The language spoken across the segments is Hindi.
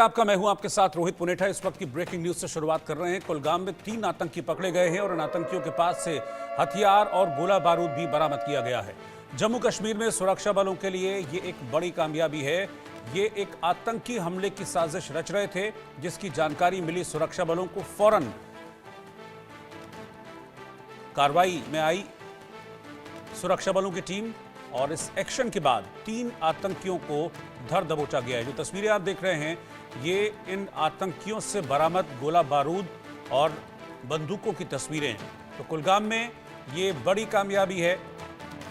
आपका मैं हूं आपके साथ रोहित पुनेठा। इस वक्त की ब्रेकिंग न्यूज से शुरुआत कर रहे हैं। कुलगाम में 3 आतंकी पकड़े गए हैं और इन आतंकियों के पास से हथियार और गोला बारूद भी बरामद किया गया है। जम्मू कश्मीर में सुरक्षा बलों के लिए ये एक बड़ी कामयाबी है। ये एक आतंकी हमले की साजिश रच रहे थे, जिसकी जानकारी मिली सुरक्षा बलों को फौरन कार्रवाई में आई सुरक्षा बलों की टीम और इस एक्शन के बाद 3 आतंकियों को धर दबोचा गया है। जो तस्वीरें आप देख रहे हैं, ये इन आतंकियों से बरामद गोला बारूद और बंदूकों की तस्वीरें हैं। तो कुलगाम में ये बड़ी कामयाबी है,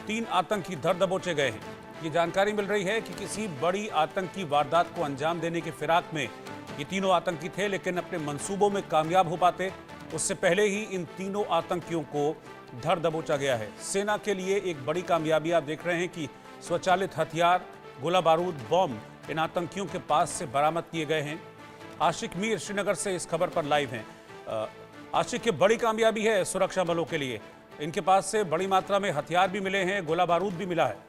3 आतंकी धर दबोचे गए हैं। ये जानकारी मिल रही है कि किसी बड़ी आतंकी वारदात को अंजाम देने के फिराक में ये तीनों आतंकी थे, लेकिन अपने मंसूबों में कामयाब हो पाते उससे पहले ही इन तीनों आतंकियों को धर दबोचा गया है। सेना के लिए एक बड़ी कामयाबी। आप देख रहे हैं कि स्वचालित हथियार, गोला बारूद, बॉम्ब इन आतंकियों के पास से बरामद किए गए हैं। आशिक मीर श्रीनगर से इस खबर पर लाइव हैं। आशिक, ये बड़ी कामयाबी है सुरक्षा बलों के लिए। इनके पास से बड़ी मात्रा में हथियार भी मिले हैं, गोला बारूद भी मिला है।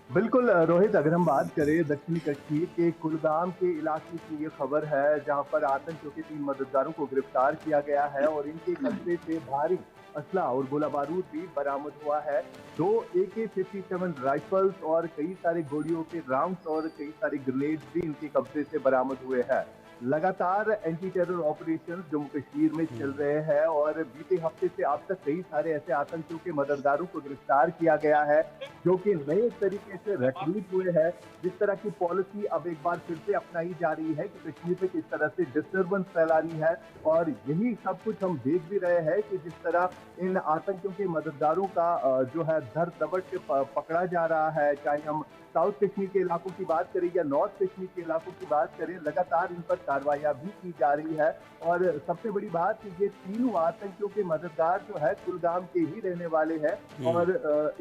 बिल्कुल रोहित, अगर हम बात करें दक्षिणी कश्मीर के कुलगाम के इलाके की ये खबर है, जहां पर आतंकियों के 3 मददगारों को गिरफ्तार किया गया है और इनके कब्जे से भारी असला और गोला बारूद भी बरामद हुआ है। 2 AK-57 राइफल्स और कई सारे गोलियों के राउंड्स और कई सारे ग्रेनेड्स भी इनके कब्जे से बरामद हुए हैं। लगातार anti terror operation Jammu Kashmir में चल रहे हैं और बीते हफ्ते से अब तक कई सारे ऐसे आतंकियों के मददगारों को गिरफ्तार किया गया है, जो कि नए तरीके से रिक्रूट हुए हैं। जिस तरह की पॉलिसी अब एक बार फिर से अपनाई जा रही है कि कश्मीर में किस तरह से डिस्टर्बेंस फैलानी है, और यही सब कुछ हम देख भी रहे हैं कि जिस तरह इन आतंकियों के मददगारों का जो है धर दबोच के पकड़ा जा रहा है। चाहे हम साउथ कश्मीर के इलाकों की बात करें या नॉर्थ कश्मीर के इलाकों की बात करें, लगातार इन पर कार्रवाइयां भी की जा रही है। और सबसे बड़ी बात कि ये तीनों आतंकियों के मददगार जो है कुलगाम के ही रहने वाले हैं और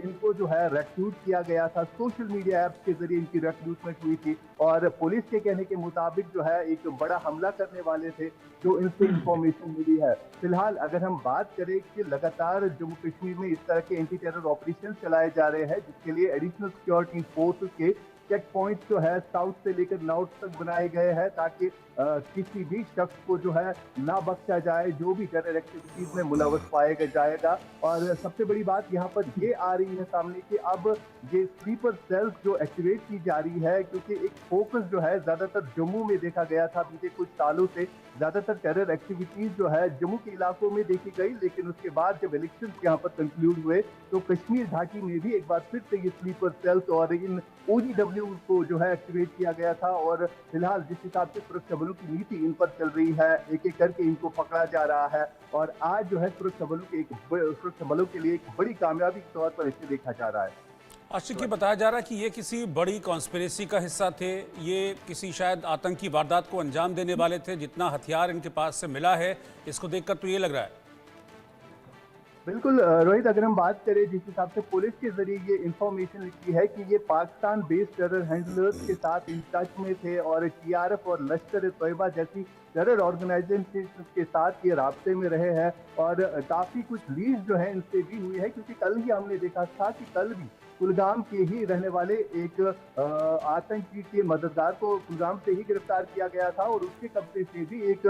इनको जो है रिक्रूट किया गया था। सोशल मीडिया ऐप्स के जरिए इनकी रिक्रूटमेंट हुई थी और पुलिस के कहने के मुताबिक जो है एक बड़ा हमला करने वाले थे, जो इनसे इंफॉर्मेशन मिली है। फिलहाल अगर हम बात करें कि लगातार जम्मू कश्मीर में इस तरह के एंटी टेरर ऑपरेशन चलाए जा रहे हैं, जिसके लिए एडिशनल सिक्योरिटी फोर्सेस के चेक पॉइंट जो है साउथ से लेकर नॉर्थ तक बनाए गए हैं, ताकि किसी भी शख्स को जो है ना बख्शा जाए जो भी टेरर एक्टिविटीज में मुलव्वस पाया जाएगा। और सबसे बड़ी बात यहाँ पर ये आ रही है सामने कि अब ये स्लीपर सेल्स जो एक्टिवेट की जा रही है, क्योंकि एक फोकस जो है ज्यादातर जम्मू में देखा गया था बीते कुछ सालों से। ज्यादातर टेरर एक्टिविटीज जो है जम्मू के इलाकों में देखी गई, लेकिन उसके बाद जब इलेक्शन यहाँ पर कंक्लूड हुए तो कश्मीर घाटी में भी एक बार फिर से ये स्लीपर सेल्स और इन OGW को जो है एक्टिवेट किया गया था। और फिलहाल जिस हिसाब से सुरक्षा बलों की नीति इन पर चल रही है, एक एक करके इनको पकड़ा जा रहा है और आज जो है सुरक्षा बलों के लिए एक बड़ी कामयाबी के तौर पर इसे देखा जा रहा है। आशिक, ये बताया जा रहा है कि ये किसी बड़ी कॉन्स्पिरेसी का हिस्सा थे, ये किसी शायद आतंकी वारदात को अंजाम देने वाले थे। जितना हथियार इनके पास से मिला है, इसको देखकर तो ये लग रहा है। बिल्कुल रोहित, अगर हम बात करें जिस हिसाब से पुलिस के जरिए ये इंफॉर्मेशन लिखी है कि ये पाकिस्तान बेस्ड टेरर हैंडलर्स के साथ इन टच में थे और TRF और लश्कर ए तोयबा जैसी टेरर ऑर्गेनाइजेशन के साथ ये राब्ते में रहे हैं। और काफी कुछ लीड जो है इनसे भी हुई है, क्योंकि कल ही हमने देखा था कि कल भी कुलगाम के ही रहने वाले एक आतंकी के मददगार को कुलगाम से ही गिरफ्तार किया गया था और उसके कब्जे से भी एक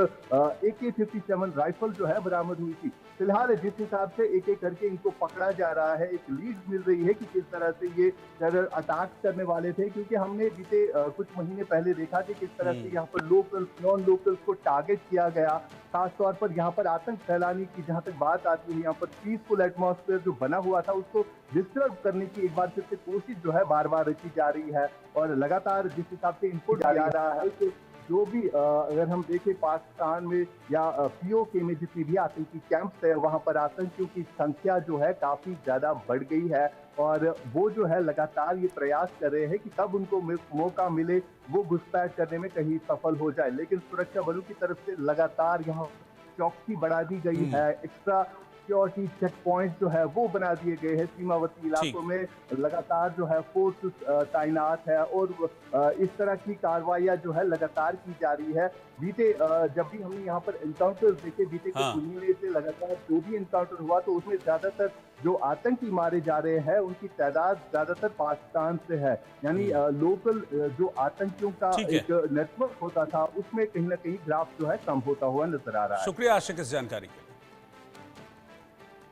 AK-57 राइफल जो है बरामद हुई थी। फिलहाल जिस हिसाब से एक एक करके इनको पकड़ा जा रहा है, एक लीड मिल रही है कि किस तरह से ये टेरर अटैक करने वाले थे, क्योंकि हमने बीते कुछ महीने पहले देखा कि किस तरह से यहाँ पर लोकल नॉन लोकल्स को टारगेट किया गया। खासतौर पर यहाँ पर आतंक फैलाने की जहाँ तक बात आती है, यहाँ पर पीसफुल एटमॉस्फेयर जो बना हुआ था उसको डिस्टर्ब करने की एक बार फिर से कोशिश जो है बार बार रची जा रही है। और लगातार जिस हिसाब से इनपुट आ रहा है कि जो भी अगर हम देखें पाकिस्तान में या POK में जितनी भी आतंकी कैंप्स है, वहां पर आतंकियों की संख्या जो है काफी ज्यादा बढ़ गई है और वो जो है लगातार ये प्रयास कर रहे हैं कि कब उनको मौका मिले वो घुसपैठ करने में कहीं सफल हो जाए। लेकिन सुरक्षा बलों की तरफ से लगातार यहाँ चौकसी बढ़ा दी गई है, एक्स्ट्रा सिक्योरिटी चेक पॉइंट जो है वो बना दिए गए हैं सीमावर्ती इलाकों में। लगातार जो है फोर्स तैनात है और इस तरह की कार्रवाइयां जो है लगातार की जा रही है। बीते जब भी हमने यहाँ पर एनकाउंटर देखे, बीते कुछ महीने से लगातार जो भी एनकाउंटर हुआ तो उसमें ज्यादातर जो आतंकी मारे जा रहे हैं उनकी तादाद ज्यादातर पाकिस्तान से है। यानी लोकल जो आतंकियों का एक नेटवर्क होता था उसमें कहीं ना कहीं ग्राफ जो है कम होता हुआ नजर आ रहा है। शुक्रिया आशिक इस जानकारी के लिए।